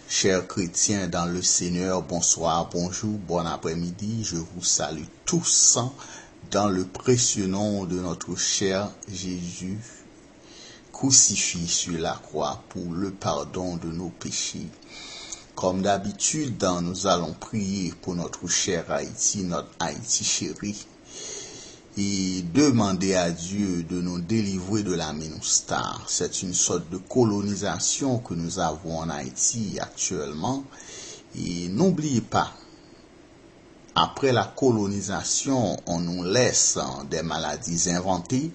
Chers chrétiens dans le Seigneur, bonsoir, bonjour, bon après-midi. Je vous salue tous dans le précieux nom de notre cher Jésus, crucifié sur la croix pour le pardon de nos péchés. Comme d'habitude, nous allons prier pour notre cher Haïti, notre Haïti chéri, et demander à Dieu de nous délivrer de la MINUSTAH. C'est une sorte de colonisation que nous avons en Haïti actuellement. Et n'oubliez pas, après la colonisation, on nous laisse des maladies inventées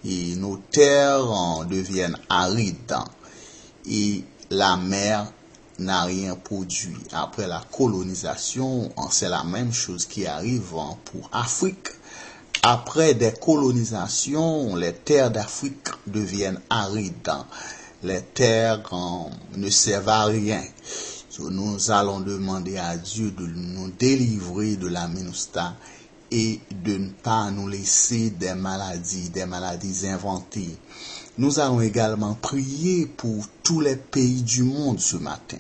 et nos terres deviennent arides et la mer n'a rien produit. Après la colonisation, c'est la même chose qui arrive pour Afrique. Après des colonisations, les terres d'Afrique deviennent arides. Les terres ne servent à rien. Nous allons demander à Dieu de nous délivrer de la MINUSTAH et de ne pas nous laisser des maladies inventées. Nous allons également prier pour tous les pays du monde ce matin.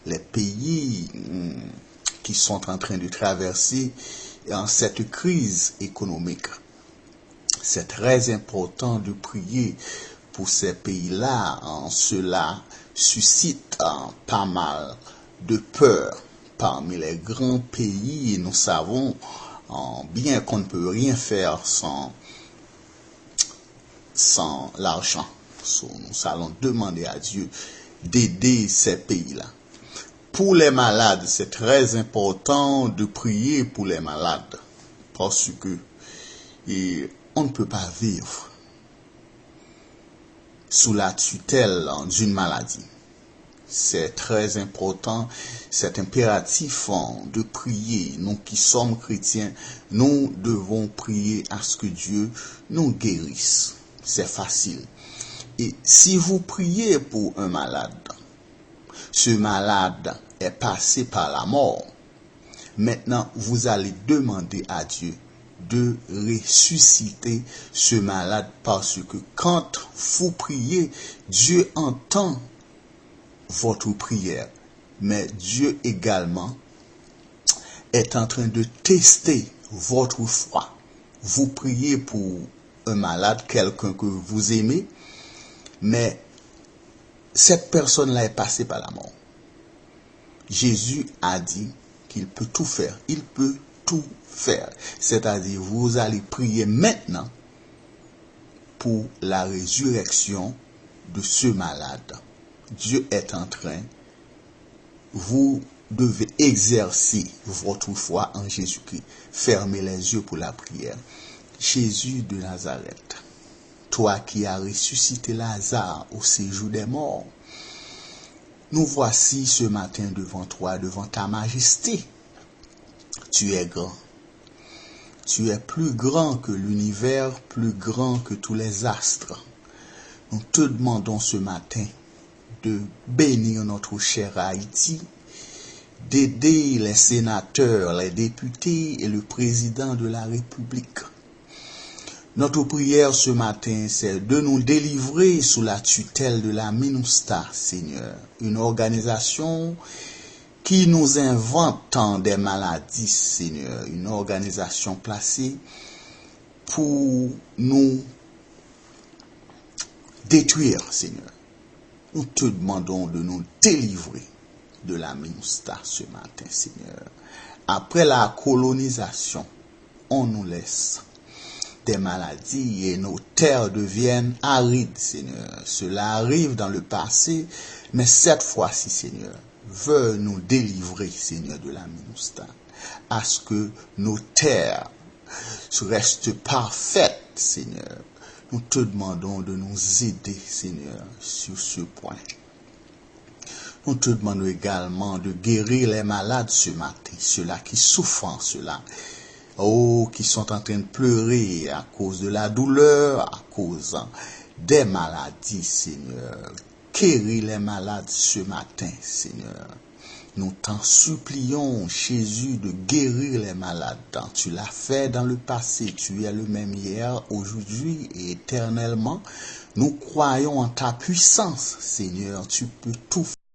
Les pays qui sont en train de traverser cette crise économique. C'est très important de prier pour ces pays-là. Cela suscite pas mal de peur parmi les grands pays et nous savons bien qu'on ne peut rien faire sans l'argent. Nous allons demander à Dieu d'aider ces pays-là. Pour les malades, c'est très important de prier pour les malades parce que on ne peut pas vivre sous la tutelle d'une maladie. C'est très important, c'est impératif de prier. Nous qui sommes chrétiens, nous devons prier à ce que Dieu nous guérisse. C'est facile. Et si vous priez pour un malade, ce malade est passé par la mort. Maintenant, vous allez demander à Dieu de ressusciter ce malade parce que quand vous priez, Dieu entend votre prière. Mais Dieu également est en train de tester votre foi. Vous priez pour un malade, quelqu'un que vous aimez, mais cette personne-là est passée par la mort. Jésus a dit qu'il peut tout faire. Il peut tout faire. C'est-à-dire, vous allez prier maintenant pour la résurrection de ce malade. Dieu est en train. Vous devez exercer votre foi en Jésus-Christ. Fermez les yeux pour la prière. Jésus de Nazareth, toi qui as ressuscité Lazare au séjour des morts, nous voici ce matin devant toi, devant ta majesté. Tu es grand. Tu es plus grand que l'univers, plus grand que tous les astres. Nous te demandons ce matin de bénir notre cher Haïti, d'aider les sénateurs, les députés et le président de la République. Notre prière ce matin, c'est de nous délivrer sous la tutelle de la MINUSTAH, Seigneur. Une organisation qui nous invente des maladies, Seigneur. Une organisation placée pour nous détruire, Seigneur. Nous te demandons de nous délivrer de la MINUSTAH ce matin, Seigneur. Après la colonisation, on nous laisse des maladies et nos terres deviennent arides, Seigneur. Cela arrive dans le passé, mais cette fois-ci, Seigneur, veux nous délivrer, Seigneur, de la MINUSTAH, à ce que nos terres restent parfaites, Seigneur. Nous te demandons de nous aider, Seigneur, sur ce point. Nous te demandons également de guérir les malades ce matin, ceux-là qui souffrent, ceux-là qui sont en train de pleurer à cause de la douleur, à cause des maladies, Seigneur. Guéris les malades ce matin, Seigneur. Nous t'en supplions, Jésus, de guérir les malades. Tu l'as fait dans le passé. Tu es le même hier, aujourd'hui et éternellement. Nous croyons en ta puissance, Seigneur. Tu peux tout